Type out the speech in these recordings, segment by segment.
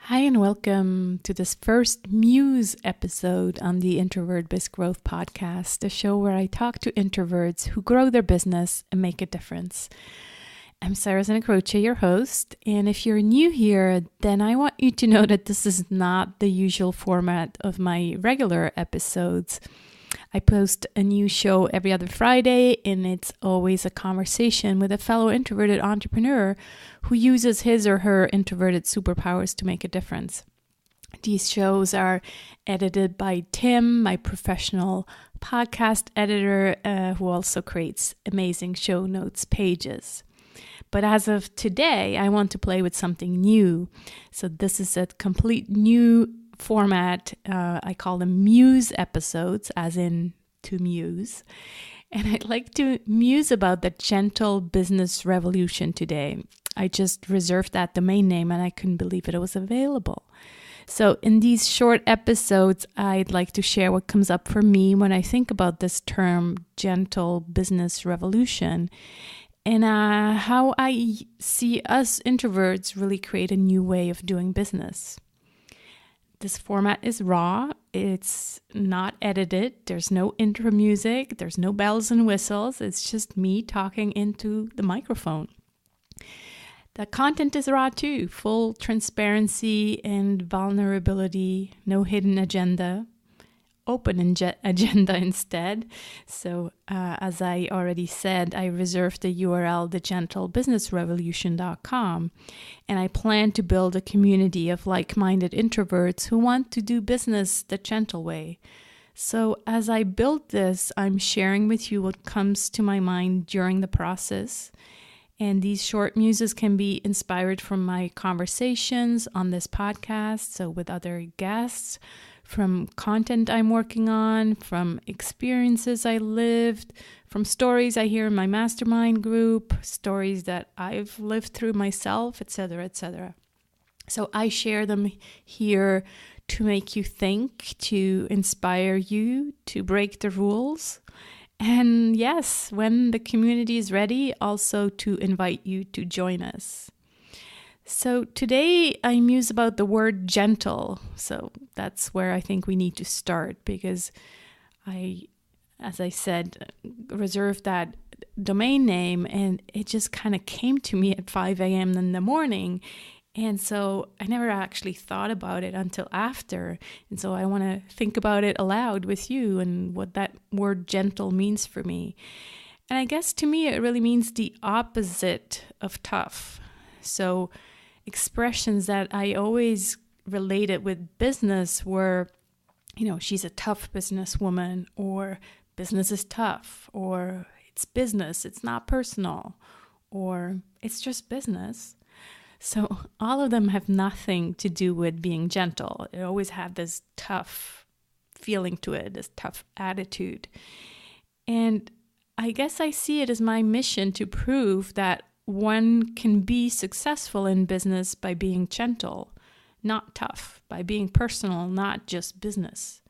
Hi, and welcome to this first Muse episode on the Introvert Biz Growth podcast, the show where I talk to introverts who grow their business and make a difference. I'm Sarah Santacroce, your host, and if you're new here, then I want you to know that this is not the usual format of my regular episodes. I post a new show every other Friday, and it's always a conversation with a fellow introverted entrepreneur who uses his or her introverted superpowers to make a difference. These shows are edited by Tim, my professional podcast editor, who also creates amazing show notes pages. But as of today, I want to play with something new. So this is a complete new format. I call them Muse episodes, as in to muse. And I'd like to muse about the gentle business revolution today. I just reserved that domain name and I couldn't believe it was available. So in these short episodes, I'd like to share what comes up for me when I think about this term, gentle business revolution, and how I see us introverts really create a new way of doing business. This format is raw, it's not edited, there's no intro music, there's no bells and whistles, it's just me talking into the microphone. The content is raw too, full transparency and vulnerability, no hidden agenda, open agenda instead. So as I already said, I reserved the URL thegentlebusinessrevolution.com, and I plan to build a community of like-minded introverts who want to do business the gentle way. So as I build this, I'm sharing with you what comes to my mind during the process. And these short muses can be inspired from my conversations on this podcast, so with other guests, from content I'm working on, from experiences I lived, from stories I hear in my mastermind group, stories that I've lived through myself, etc., etc. So I share them here to make you think, to inspire you, to break the rules. And yes, when the community is ready, also to invite you to join us. So today I muse about the word gentle. So that's where I think we need to start, because as I said, reserved that domain name and it just kind of came to me at 5 a.m. in the morning. And so I never actually thought about it until after. And so I want to think about it aloud with you and what that word gentle means for me. And I guess to me, it really means the opposite of tough. So expressions that I always related with business were, she's a tough businesswoman, or business is tough, or it's business, it's not personal, or it's just business. So all of them have nothing to do with being gentle. It always have this tough feeling to it, this tough attitude. And I guess I see it as my mission to prove that one can be successful in business by being gentle, not tough, by being personal, not just business.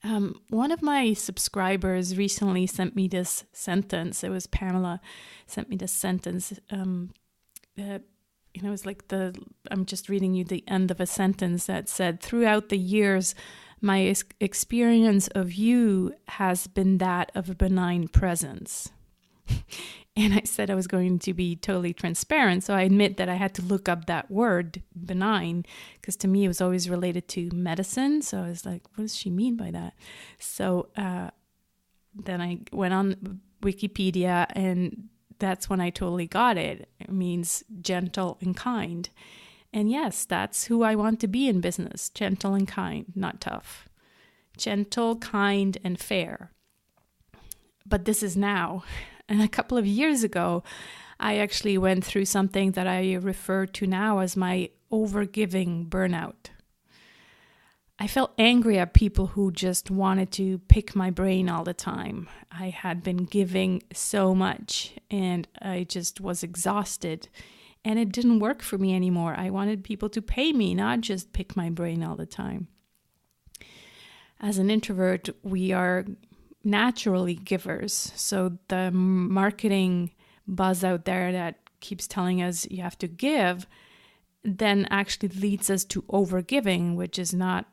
One of my subscribers recently sent me this sentence. It was Pamela sent me this sentence. It's like I'm just reading you the end of a sentence that said, "Throughout the years, my experience of you has been that of a benign presence." And I said I was going to be totally transparent. So I admit that I had to look up that word, benign, because to me it was always related to medicine. So I was like, what does she mean by that? So then I went on Wikipedia, and that's when I totally got it. It means gentle and kind. And yes, that's who I want to be in business. Gentle and kind, not tough. Gentle, kind, and fair. But this is now. And a couple of years ago, I actually went through something that I refer to now as my overgiving burnout. I felt angry at people who just wanted to pick my brain all the time. I had been giving so much and I just was exhausted, and it didn't work for me anymore. I wanted people to pay me, not just pick my brain all the time. As an introvert, we are naturally givers. So the marketing buzz out there that keeps telling us you have to give, then actually leads us to overgiving, which is not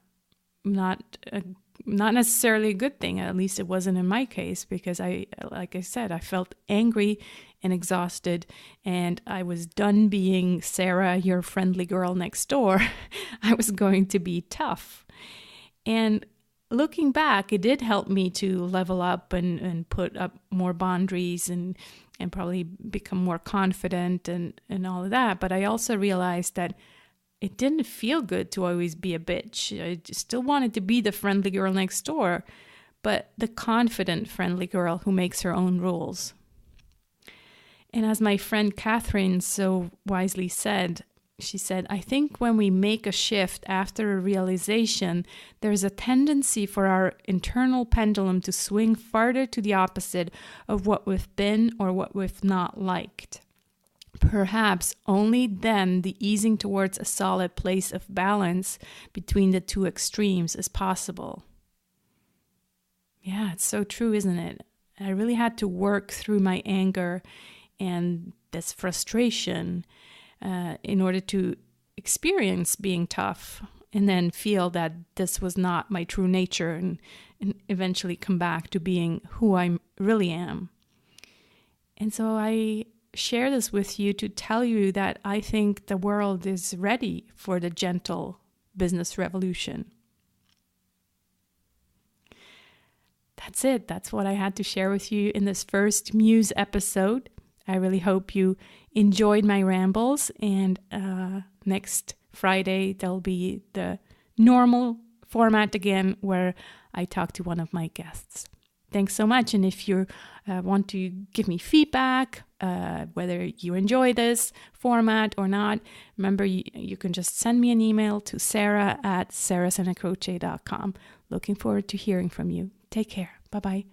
necessarily a good thing. At least it wasn't in my case, because like I said, I felt angry and exhausted, and I was done being Sarah, your friendly girl next door. I was going to be tough. And looking back, it did help me to level up and put up more boundaries and probably become more confident and all of that. But I also realized that it didn't feel good to always be a bitch. I still wanted to be the friendly girl next door, but the confident friendly girl who makes her own rules. And as my friend Catherine so wisely said, she said, I think when we make a shift after a realization, there's a tendency for our internal pendulum to swing farther to the opposite of what we've been or what we've not liked. Perhaps only then the easing towards a solid place of balance between the two extremes is possible. Yeah, it's so true, isn't it? I really had to work through my anger and this frustration in order to experience being tough and then feel that this was not my true nature and eventually come back to being who I really am. And so I share this with you to tell you that I think the world is ready for the gentle business revolution. That's it. That's what I had to share with you in this first Muse episode. I really hope you enjoyed my rambles, and next Friday there'll be the normal format again where I talk to one of my guests. Thanks so much. And if you want to give me feedback, whether you enjoy this format or not, remember you can just send me an email to sarah@sarahsantacroce.com. Looking forward to hearing from you. Take care. Bye-bye.